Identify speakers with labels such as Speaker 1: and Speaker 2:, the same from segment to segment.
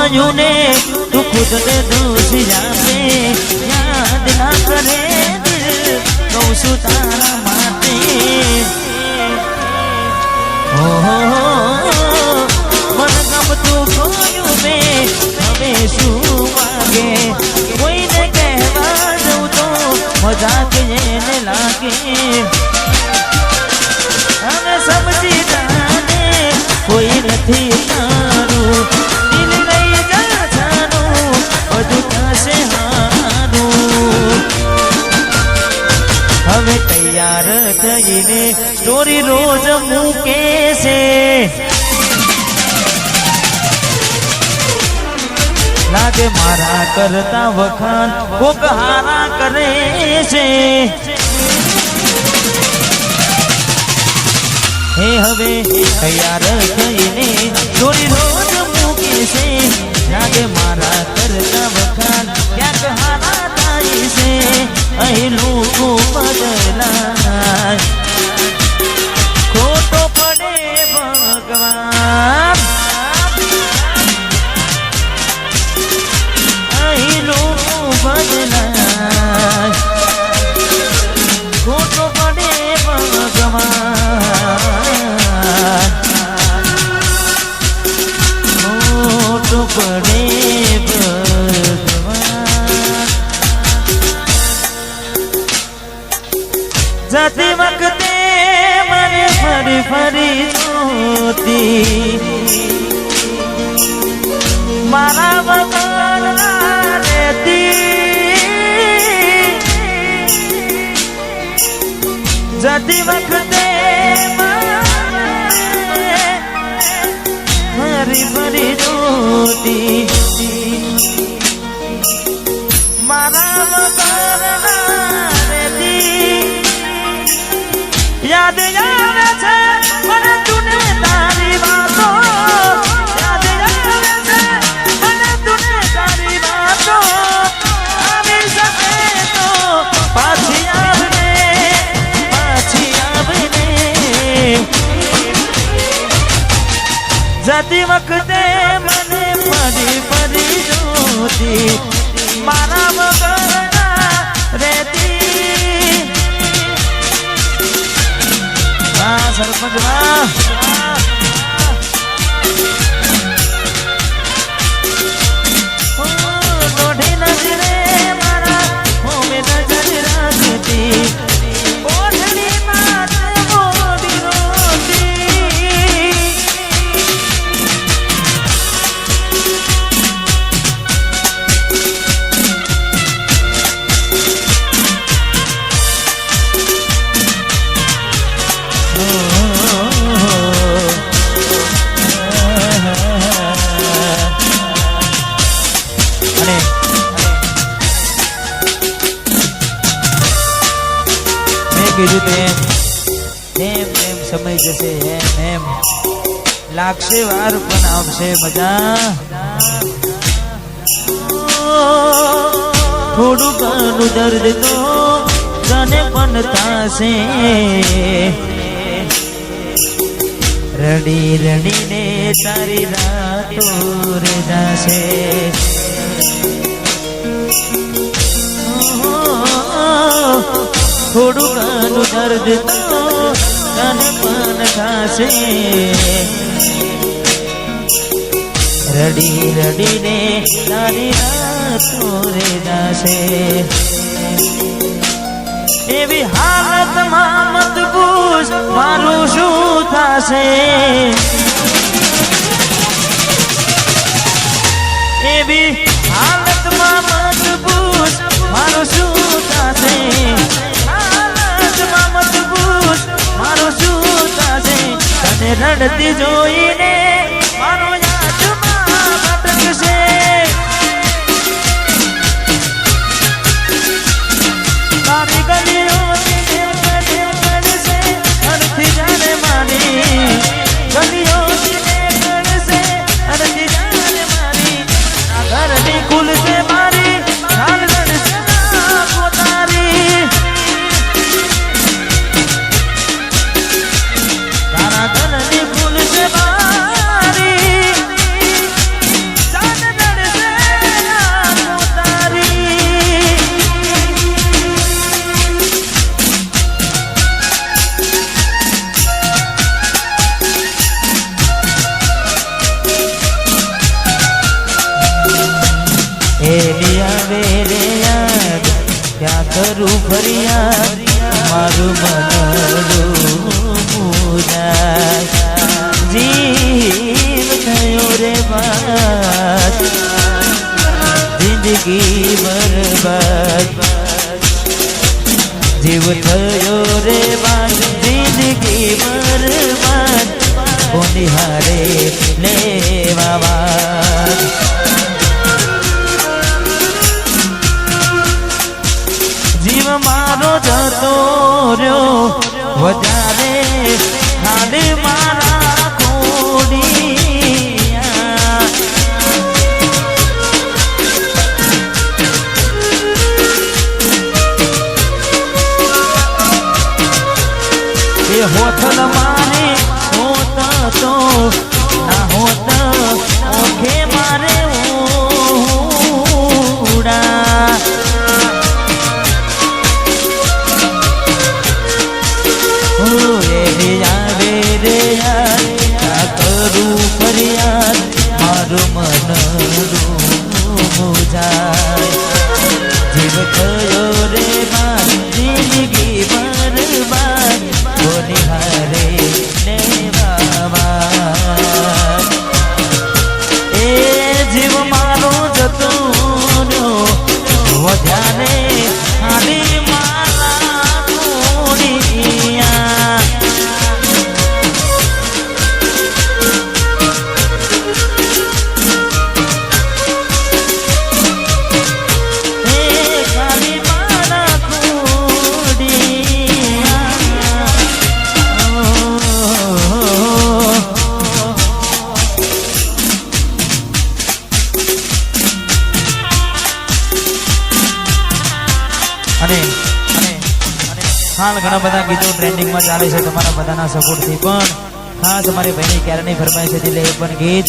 Speaker 1: ગયું ને તું ખુદ ને દોષી આપે યાદ ના કરે દિલ કહું છું તારા માટે મન ગમતું ખોયું મેં હવે શું માગે કોઈને કહેવા જવું તો મજાક એને લાગે અને સમજી જાને કોઈ નથી તારું દિલ લઈ જા જાનું બધું થશે હારું હવે તૈયાર થઈને સ્ટોરી રોજ મૂકે છે લાગે મારા કરતા વખાણ કોક હારા કરે છે હે હવે તૈયાર થઈને સ્ટોરી રોજ મૂકે છે લાગે મારા કરતા વખાણ ક્યાંક હારા થાય છે અહીં લોકો બદલાય ખોટો પડે ભગવાન અહીં લોકો બદલાય ખોટો પડે ભગવાન ખોટો પડે જતી વખતે મને ફરી ફરી જોતી મારા વગર ના રહેતી જતી વખતે ફરી ફરી જોતી મારા વગર ના રહેતી યાદ આવે છે મને તુને તારી વાતો યાદ આવે છે મને તુને તારી વાતો આવી શકે તો પાછી આવને જતી વખતે મને ફરી ફરી જોતી મારા વગર ના રહેતી સરપંચમાં દોઢી નજરે મારા હોમે નજર રાખતી ઓઢણી માથે મોડી રોતી કીધું તેમ સમય જશે એમ લાગશે વાર પણ આવશે મજા થોડું ઘણું દર્દ તો તને પણ થશે રડી રડીને તારી રાતો રે જાશે થોડું ઘણું દર્દ તો તને પણ થશે રડી રડીને તારી રાતો રે જાશે એવી હાલતમાં મત પૂછ મારું શું થશે એવી હાલતમાં મત પૂછ મારું શું થશે મારું શું થશે તને રડતી જોઈને મારો યાદમાં ભટકશે તારી ગલીઓ કડશે અડધી જાણે મારી ગલીઓ કડશે અડધી જાણે મારી ઘરની ખુલશે મારી હાલ રડશે પોતારી તારા ઘરની ખુલશે રે યાદ ક્યાં કરું ફરિયાદ મારું મનરું પૂજાય જીવ થયો રે બાદ જિંદગી બરબાદ જીવ થયો રે બાદ જિંદગી બરબાદ કોની હારે લેવા વાત જીવ મારો જતો રહ્યો વધારે ખાલી મારા કોડિયા એ હોથલ મારે હોત તો ના હોત ઓખે મારે ઉડા કરું ફરિયાદ મારું મન જાય જીવ થયો રે બાદ જિંદગી બરબાદ કોની હારે લેવા એ જીવ મારો જતો વધારે ખાલી મારા કોડિયા હાલ ઘણા બધા ગીતો ટ્રેન્ડિંગમાં ચાલે છે તમારા બધાના સપોર્ટથી પણ ખાસ અમારી ભાઈની ક્યારેની ફરમાઈશ હતી એટલે એ પણ ગીત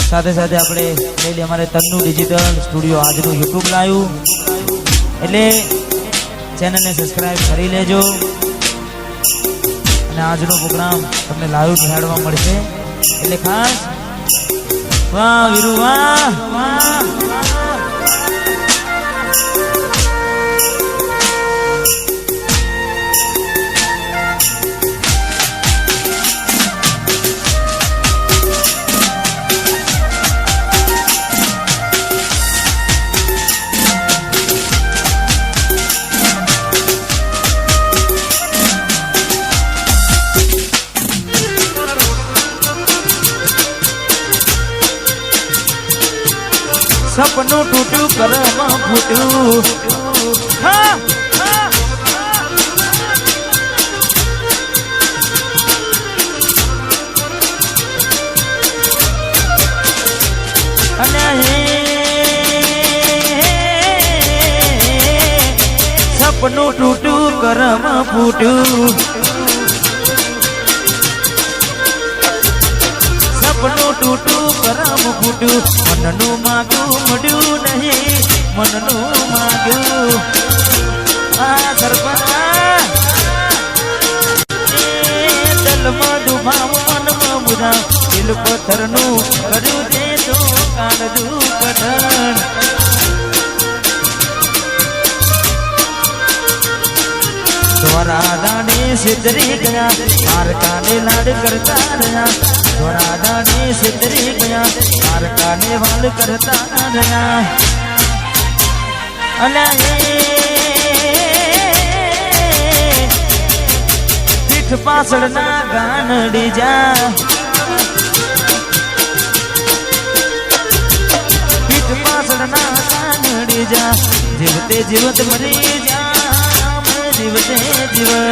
Speaker 1: સાથે સાથે આપણે લઈ લઈએ અમારે તન્નુ ડિજિટલ સ્ટુડિયો આજનું યુટ્યુબ લાવ્યું એટલે ચેનલને સબસ્ક્રાઈબ કરી લેજો અને આજનો પ્રોગ્રામ તમને લાઈવ નિહાળવા મળશે એટલે ખાસ વાહ વીરુ વાહ વાહ સપનું તૂટ્યું કરવામાં ફૂટ્યું અને સપનું તૂટ્યું કરવામાં ફૂટ્યું સપનું તૂટું કરમ ફૂટ્યું મનનું માગ્યું મળ્યું નહીં મનનું માગ્યું આ સરપના દલમાં દુભાવ મનમાં મુદાવ દિલ પથ્થરનું કર્યું તે તો કાળજું કઠણ દ્વારા દાડે સિદ્ધરી ગયા મારકાને લાડ કરતા રહ્યા દ્વારા દાડે સિદ્ધરી ગયા મારકાને વાલ કરતા રહ્યા અને પીઠ પાછળના ગાનડી જા પીઠ પાછળના ગાનડી જા જીવતે જીવત મરી જા જીવતે જીવત